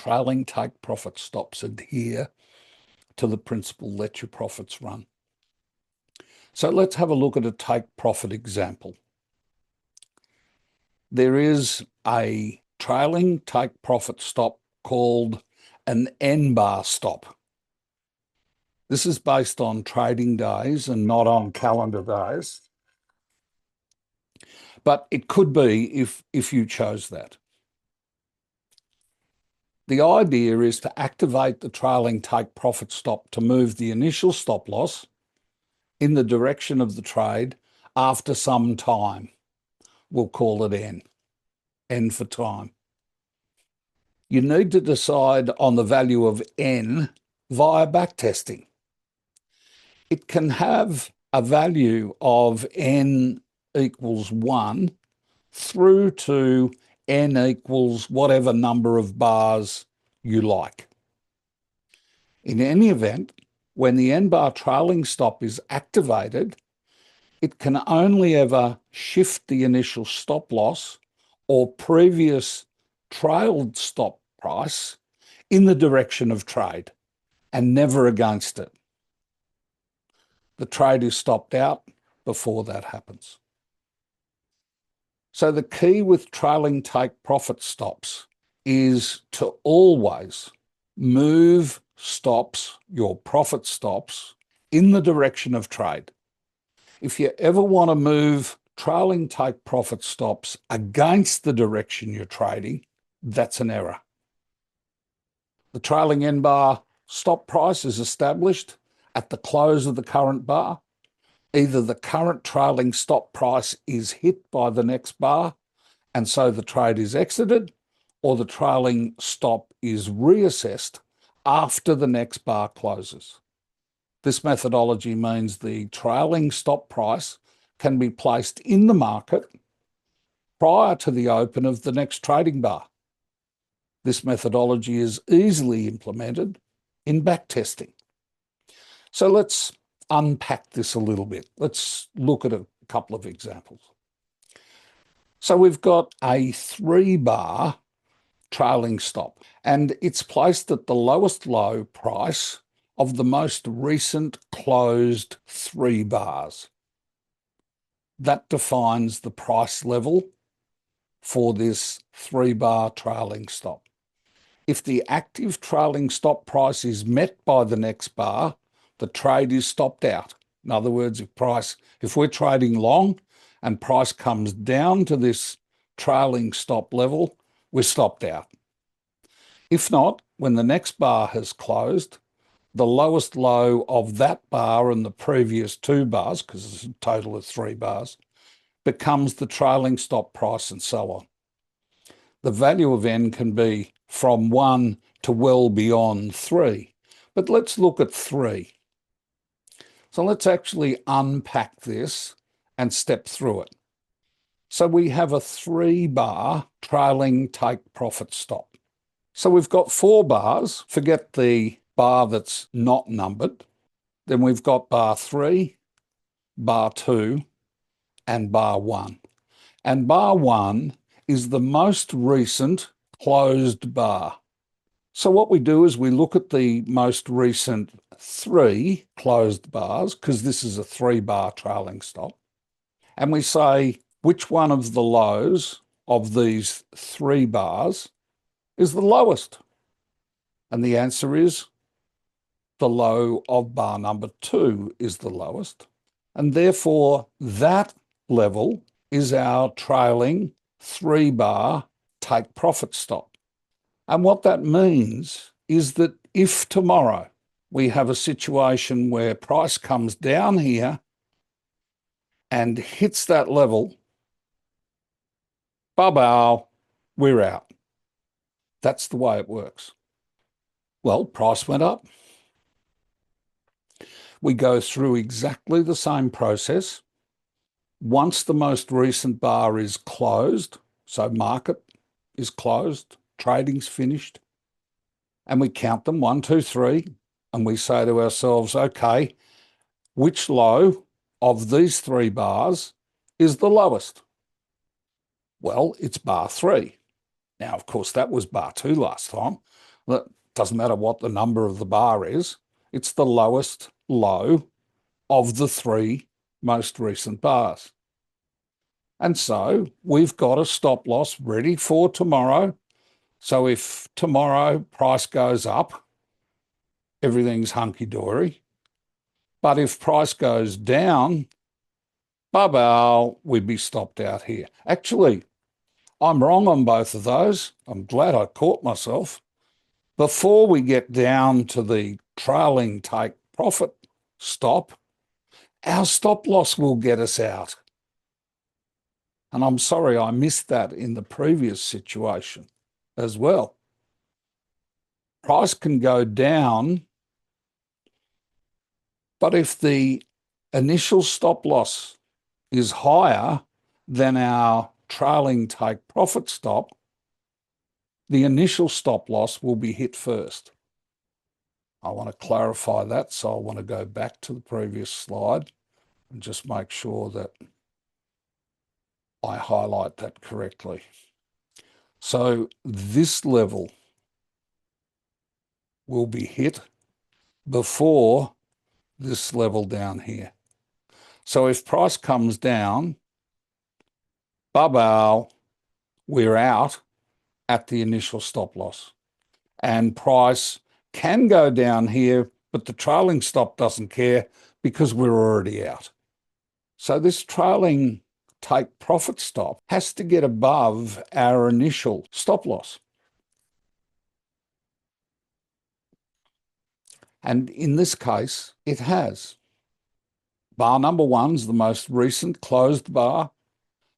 trailing take profit stops adhere to the principle let your profits run. So let's have a look at a take profit example. There is a trailing take profit stop called an nBar stop. This is based on trading days and not on calendar days. But it could be if you chose that. The idea is to activate the trailing take profit stop to move the initial stop loss in the direction of the trade after some time. We'll call it N. N for time. You need to decide on the value of N via backtesting. It can have a value of N equals 1 through to N equals whatever number of bars you like. In any event, when the nBar trailing stop is activated, it can only ever shift the initial stop loss or previous trailed stop price in the direction of trade and never against it. The trade is stopped out before that happens. So the key with trailing take profit stops is to always move stops, your profit stops, in the direction of trade. If you ever want to move trailing take profit stops against the direction you're trading, that's an error. The trailing nBar stop price is established at the close of the current bar. Either the current trailing stop price is hit by the next bar, and so the trade is exited, or the trailing stop is reassessed after the next bar closes. This methodology means the trailing stop price can be placed in the market prior to the open of the next trading bar. This methodology is easily implemented in backtesting. So let's unpack this a little bit. Let's look at a couple of examples. So we've got a 3-bar trailing stop, and it's placed at the lowest low price of the most recent closed 3 bars. That defines the price level for this 3-bar trailing stop. If the active trailing stop price is met by the next bar, the trade is stopped out. In other words, if we're trading long and price comes down to this trailing stop level, we're stopped out. If not, when the next bar has closed, the lowest low of that bar and the previous 2 bars, because it's a total of 3 bars, becomes the trailing stop price and so on. The value of N can be from 1 to well beyond 3. But let's look at 3. So let's actually unpack this and step through it. So we have a 3-bar trailing take profit stop. So we've got 4 bars, forget the bar that's not numbered. Then we've got bar 3, bar 2, and bar 1. And bar 1 is the most recent closed bar. So what we do is we look at the most recent 3 closed bars, because this is a 3-bar trailing stop, and we say which one of the lows of these 3 bars is the lowest. And the answer is the low of bar number 2 is the lowest. And therefore that level is our trailing 3-bar take profit stop. And what that means is that if tomorrow we have a situation where price comes down here and hits that level, bow, we're out. That's the way it works. Well, price went up. We go through exactly the same process. Once the most recent bar is closed, so market is closed, trading's finished, and we count them 1, 2, 3, and we say to ourselves, okay, which low of these 3 bars is the lowest? Well, it's bar 3. Now, of course, that was bar 2 last time. That doesn't matter what the number of the bar is. It's the lowest low of the three most recent bars. And so we've got a stop loss ready for tomorrow. So if tomorrow price goes up, everything's hunky-dory. But if price goes down, bye-bye, we'd be stopped out here. Actually, I'm wrong on both of those. I'm glad I caught myself. Before we get down to the trailing take profit stop, our stop loss will get us out. And I'm sorry I missed that in the previous situation as well. Price can go down, but if the initial stop loss is higher than our trailing take profit stop, the initial stop loss will be hit first. I want to clarify that, so I want to go back to the previous slide and just make sure that I highlight that correctly. So this level will be hit before this level down here. So if price comes down, bye-bye, we're out at the initial stop loss. And price can go down here, but the trailing stop doesn't care because we're already out. So this trailing take profit stop has to get above our initial stop loss. And in this case, it has. Bar number one's the most recent closed bar.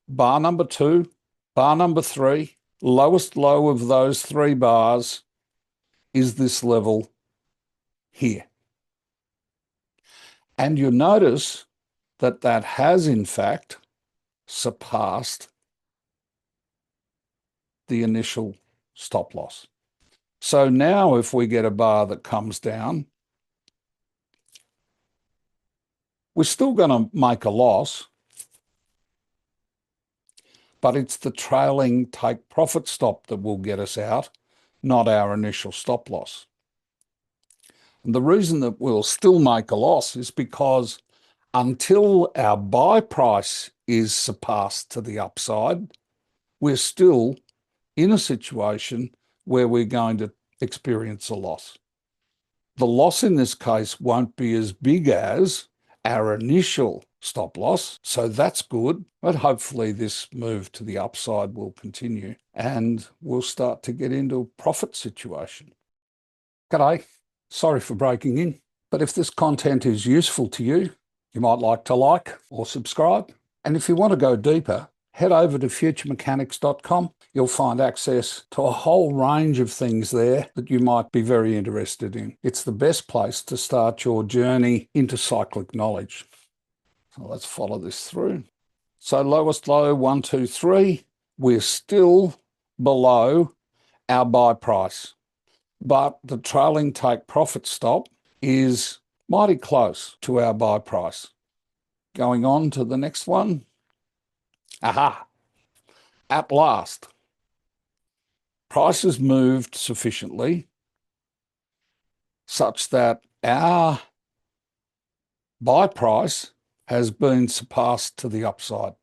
Bar number two, bar number three, lowest low of those three bars is this level here. And you notice that that has, in fact, surpassed the initial stop loss. So now if we get a bar that comes down, we're still going to make a loss, but it's the trailing take profit stop that will get us out, not our initial stop loss. And the reason that we'll still make a loss is because until our buy price is surpassed to the upside, we're still in a situation where we're going to experience a loss. The loss in this case won't be as big as our initial stop loss, so that's good, but hopefully this move to the upside will continue and we'll start to get into a profit situation. G'day, sorry for breaking in, but if this content is useful to you, you might like to like or subscribe. And if you want to go deeper, head over to futuremechanics.com. You'll find access to a whole range of things there that you might be very interested in. It's the best place to start your journey into cyclic knowledge. So let's follow this through. So lowest low, 1, 2, 3. We're still below our buy price, but the trailing take profit stop is mighty close to our buy price. Going on to the next one. Aha, at last. Price has moved sufficiently such that our buy price has been surpassed to the upside.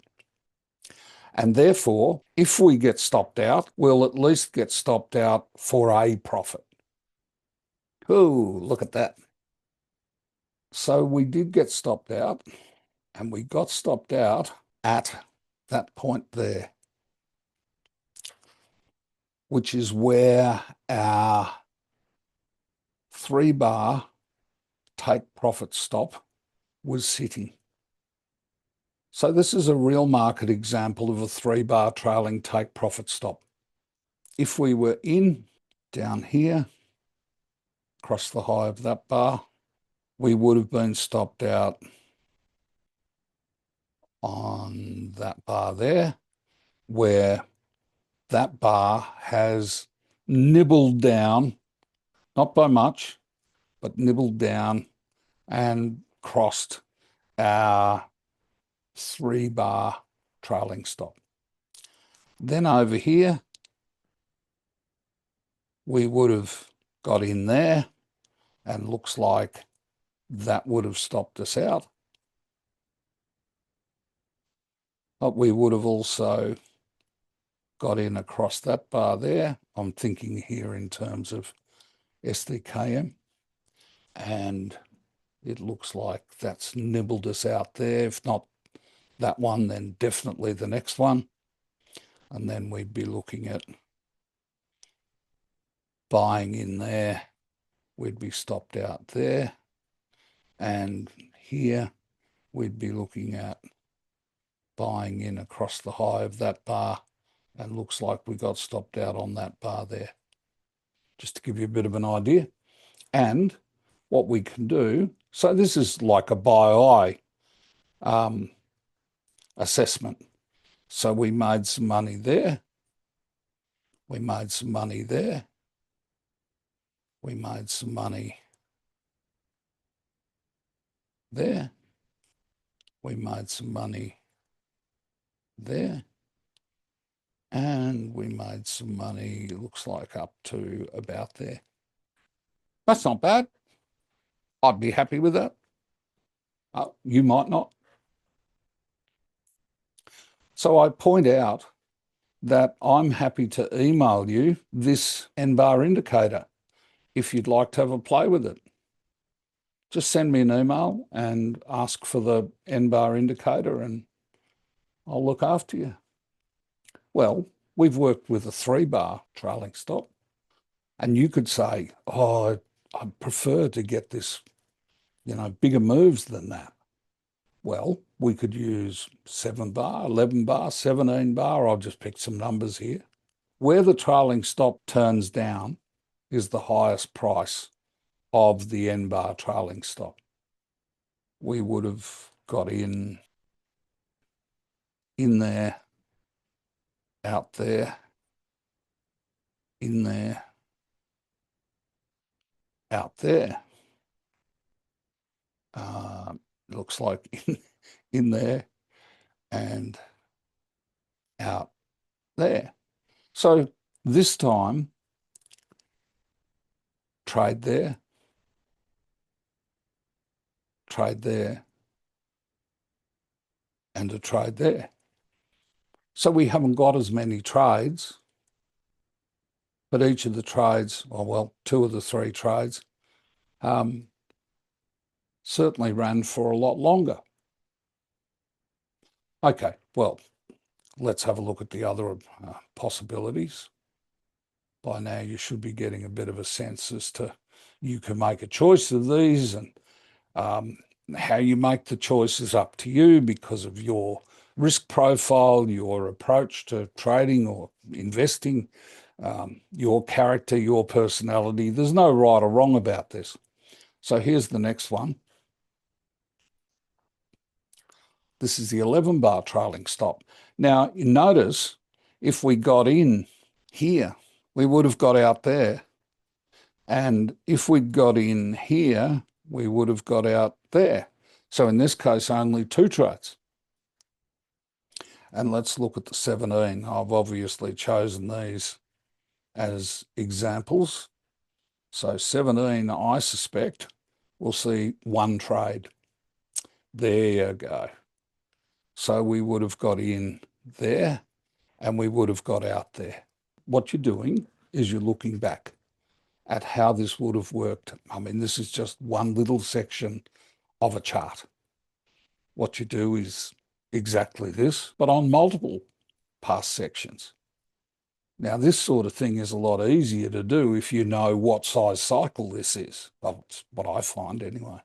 And therefore, if we get stopped out, we'll at least get stopped out for a profit. Ooh, look at that. So we did get stopped out, and we got stopped out at that point there, which is where our 3-bar take profit stop was sitting. So this is a real market example of a 3-bar trailing take profit stop. If we were in down here, across the high of that bar, we would have been stopped out on that bar there, where that bar has nibbled down, not by much, but nibbled down and crossed our 3-bar trailing stop. Then over here, we would have got in there, and looks like that would have stopped us out. But we would have also got in across that bar there. I'm thinking here in terms of SDKM, and it looks like that's nibbled us out there. If not that one, then definitely the next one. And then we'd be looking at buying in there. We'd be stopped out there. And here we'd be looking at buying in across the high of that bar. And looks like we got stopped out on that bar there. Just to give you a bit of an idea. And what we can do, so this is like a buy assessment. So we made some money there. We made some money there. We made some money there. We made some money there. And we made some money, it looks like up to about there. That's not bad. I'd be happy with that. You might not. So I point out that I'm happy to email you this nBar indicator if you'd like to have a play with it. Just send me an email and ask for the nBar indicator and I'll look after you. Well, we've worked with a 3-bar trailing stop, and you could say, oh, I prefer to get this, bigger moves than that. Well, we could use 7-bar, 11-bar, 17-bar. I'll just pick some numbers here. Where the trailing stop turns down is the highest price of the nBar trailing stop. We would have got in there, out there, in there, out there. Looks like in there and out there. So this time, trade there, and a trade there. So we haven't got as many trades, but each of the trades, well, 2 of the 3 trades, certainly ran for a lot longer. Okay, well, let's have a look at the other possibilities. By now you should be getting a bit of a sense as to you can make a choice of these, and how you make the choice is up to you because of your risk profile, your approach to trading or investing, your character, your personality. There's no right or wrong about this. So here's the next one. This is the 11-bar trailing stop. Now, you notice if we got in here, we would have got out there. And if we'd got in here, we would have got out there. So in this case, only 2 trades. And let's look at the 17. I've obviously chosen these as examples. So 17, I suspect, we'll see 1 trade. There you go. So we would have got in there and we would have got out there. What you're doing is you're looking back at how this would have worked. I mean, this is just one little section of a chart. What you do is exactly this, but on multiple past sections. Now, this sort of thing is a lot easier to do if you know what size cycle this is. Well, it's what I find anyway.